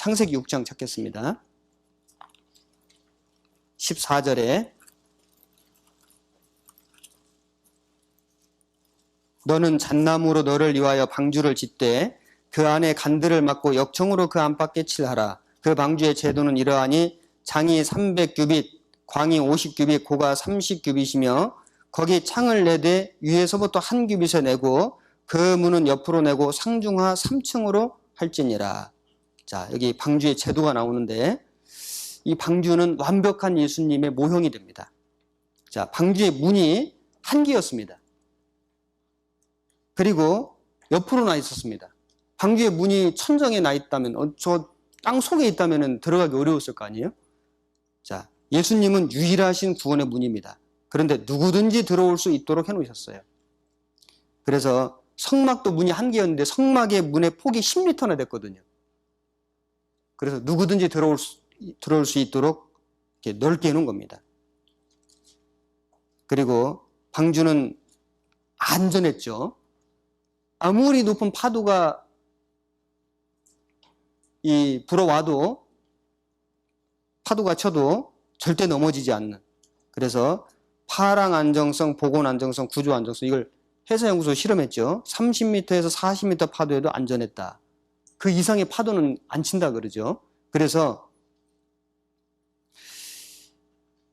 창세기 6장 찾겠습니다. 14절에 너는 잣나무로 너를 위하여 방주를 짓되 그 안에 간들을 막고 역청으로 그 안팎에 칠하라. 그 방주의 제도는 이러하니 장이 300규빗, 광이 50규빗, 고가 30규빗이며 거기 창을 내되 위에서부터 한 규빗에 내고 그 문은 옆으로 내고 상중하 3층으로 할지니라. 자, 여기 방주의 제도가 나오는데 이 방주는 완벽한 예수님의 모형이 됩니다. 자, 방주의 문이 한 개였습니다. 그리고 옆으로 나 있었습니다. 방주의 문이 천정에 나 있다면, 저 땅 속에 있다면 들어가기 어려웠을 거 아니에요? 자, 예수님은 유일하신 구원의 문입니다. 그런데 누구든지 들어올 수 있도록 해놓으셨어요. 그래서 성막도 문이 한 개였는데 성막의 문의 폭이 10m나 됐거든요. 그래서 누구든지 들어올 수 있도록 이렇게 넓게 해놓은 겁니다. 그리고 방주는 안전했죠. 아무리 높은 파도가 불어와도 파도가 쳐도 절대 넘어지지 않는. 그래서 파랑 안정성, 보건 안정성, 구조 안정성 이걸 해사연구소 실험했죠. 30m에서 40m 파도에도 안전했다. 그 이상의 파도는 안 친다 그러죠. 그래서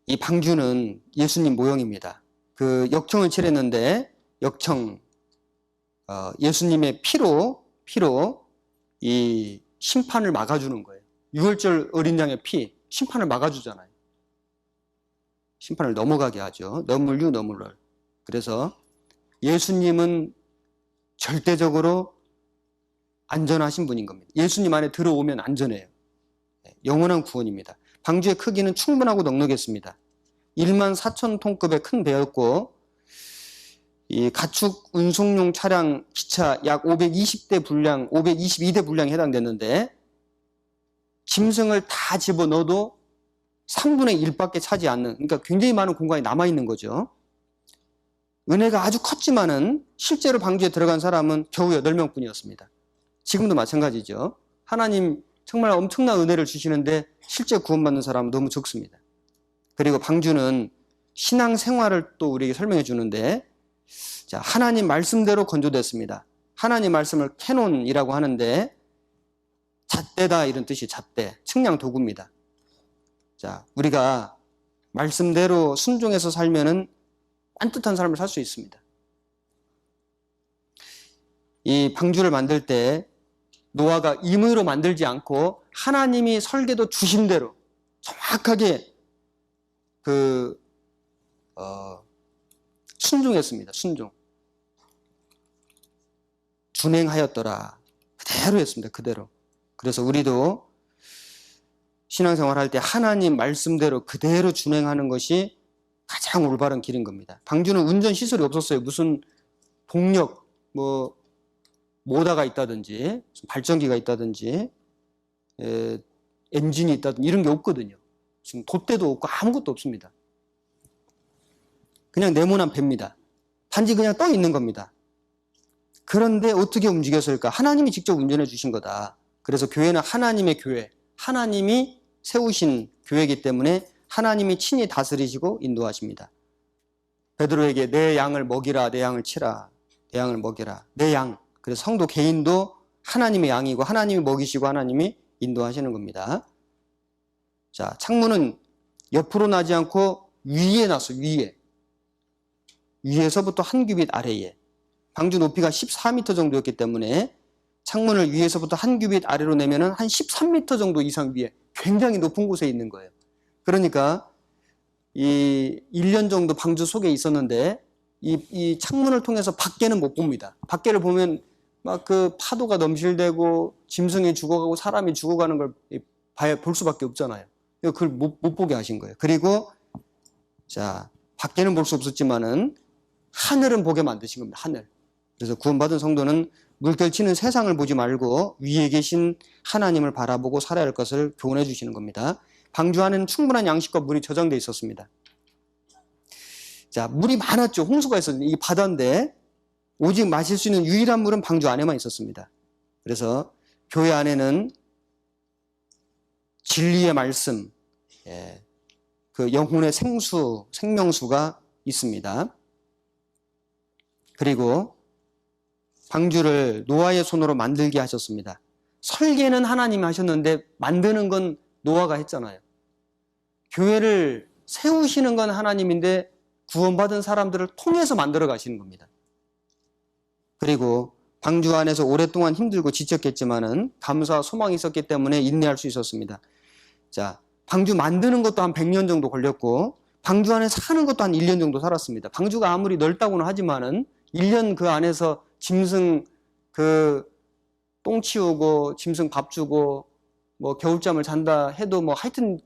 이 방주는 예수님 모형입니다. 그 역청을 칠했는데 역청 예수님의 피로 이 심판을 막아주는 거예요. 유월절 어린 양의 피, 심판을 막아주잖아요. 심판을 넘어가게 하죠. 너물유 너물럴. 그래서 예수님은 절대적으로 안전하신 분인 겁니다. 예수님 안에 들어오면 안전해요. 영원한 구원입니다. 방주의 크기는 충분하고 넉넉했습니다. 14,000톤급의 큰 배였고 이 가축 운송용 차량 기차 약 522대 분량에 해당됐는데 짐승을 다 집어넣어도 3분의 1밖에 차지 않는, 그러니까 굉장히 많은 공간이 남아있는 거죠. 은혜가 아주 컸지만은 실제로 방주에 들어간 사람은 겨우 8명 뿐이었습니다. 지금도 마찬가지죠. 하나님 정말 엄청난 은혜를 주시는데 실제 구원받는 사람은 너무 적습니다. 그리고 방주는 신앙생활을 또 우리에게 설명해 주는데, 자, 하나님 말씀대로 건조됐습니다. 하나님 말씀을 캐논이라고 하는데 잣대다 이런 뜻이 잣대, 측량 도구입니다. 자, 우리가 말씀대로 순종해서 살면은 딴뜻한 삶을 살 수 있습니다. 이 방주를 만들 때 노아가 임의로 만들지 않고 하나님이 설계도 주신 대로 정확하게 순종했습니다. 순종. 준행하였더라. 그대로 했습니다. 그대로. 그래서 우리도 신앙생활 할 때 하나님 말씀대로 그대로 준행하는 것이 가장 올바른 길인 겁니다. 방주는 운전 시설이 없었어요. 무슨 동력, 모다가 있다든지, 발전기가 있다든지, 엔진이 있다든지 이런 게 없거든요. 지금 돛대도 없고 아무것도 없습니다. 그냥 네모난 배입니다. 단지 그냥 떠 있는 겁니다. 그런데 어떻게 움직였을까? 하나님이 직접 운전해 주신 거다. 그래서 교회는 하나님의 교회, 하나님이 세우신 교회이기 때문에 하나님이 친히 다스리시고 인도하십니다. 베드로에게 내 양을 먹이라, 내 양을 치라, 내 양을 먹이라, 내 양. 그래서 성도 개인도 하나님의 양이고 하나님이 먹이시고 하나님이 인도하시는 겁니다. 자, 창문은 옆으로 나지 않고 위에 놨어, 위에. 위에서부터 한 규빗 아래에. 방주 높이가 14m 정도였기 때문에 창문을 위에서부터 한 규빗 아래로 내면은 한 13m 정도 이상 위에 굉장히 높은 곳에 있는 거예요. 그러니까 이 1년 정도 방주 속에 있었는데 이 창문을 통해서 밖에는 못 봅니다. 밖에를 보면 막 그 파도가 넘실대고 짐승이 죽어가고 사람이 죽어가는 걸 볼 수밖에 없잖아요. 그걸 못 보게 하신 거예요. 그리고 자, 밖에는 볼 수 없었지만은 하늘은 보게 만드신 겁니다. 하늘. 그래서 구원받은 성도는 물결치는 세상을 보지 말고 위에 계신 하나님을 바라보고 살아야 할 것을 교훈해 주시는 겁니다. 방주 안에는 충분한 양식과 물이 저장되어 있었습니다. 자, 물이 많았죠. 홍수가 있었는데 이게 바다인데 오직 마실 수 있는 유일한 물은 방주 안에만 있었습니다. 그래서 교회 안에는 진리의 말씀, 예, 그 영혼의 생명수가 있습니다. 그리고 방주를 노아의 손으로 만들게 하셨습니다. 설계는 하나님이 하셨는데 만드는 건 노아가 했잖아요. 교회를 세우시는 건 하나님인데 구원받은 사람들을 통해서 만들어 가시는 겁니다. 그리고 방주 안에서 오랫동안 힘들고 지쳤겠지만은 감사와 소망이 있었기 때문에 인내할 수 있었습니다. 자, 방주 만드는 것도 한 100년 정도 걸렸고 방주 안에 사는 것도 한 1년 정도 살았습니다. 방주가 아무리 넓다고는 하지만은 1년 그 안에서 짐승 똥 치우고 짐승 밥 주고 뭐 겨울잠을 잔다 해도 뭐 하여튼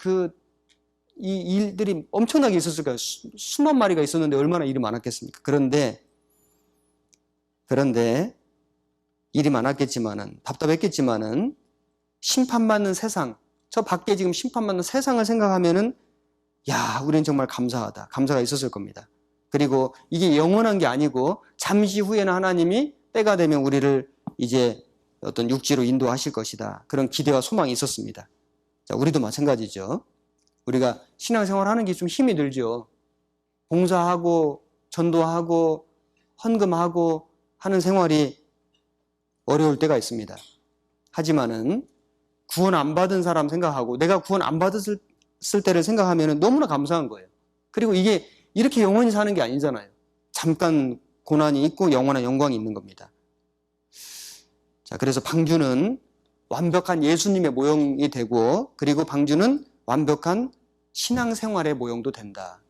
이 일들이 엄청나게 있었을 거예요. 수만 마리가 있었는데 얼마나 일이 많았겠습니까? 그런데 일이 많았겠지만은 답답했겠지만은 심판받는 세상, 저 밖에 지금 심판받는 세상을 생각하면은 야, 우리는 정말 감사하다. 감사가 있었을 겁니다. 그리고 이게 영원한 게 아니고 잠시 후에는 하나님이 때가 되면 우리를 이제 어떤 육지로 인도하실 것이다. 그런 기대와 소망이 있었습니다. 자, 우리도 마찬가지죠. 우리가 신앙생활 하는 게 좀 힘이 들죠. 봉사하고 전도하고 헌금하고 하는 생활이 어려울 때가 있습니다. 하지만은 구원 안 받은 사람 생각하고 내가 구원 안 받았을 때를 생각하면 너무나 감사한 거예요. 그리고 이게 이렇게 영원히 사는 게 아니잖아요. 잠깐 고난이 있고 영원한 영광이 있는 겁니다. 자, 그래서 방주는 완벽한 예수님의 모형이 되고 그리고 방주는 완벽한 신앙생활의 모형도 된다.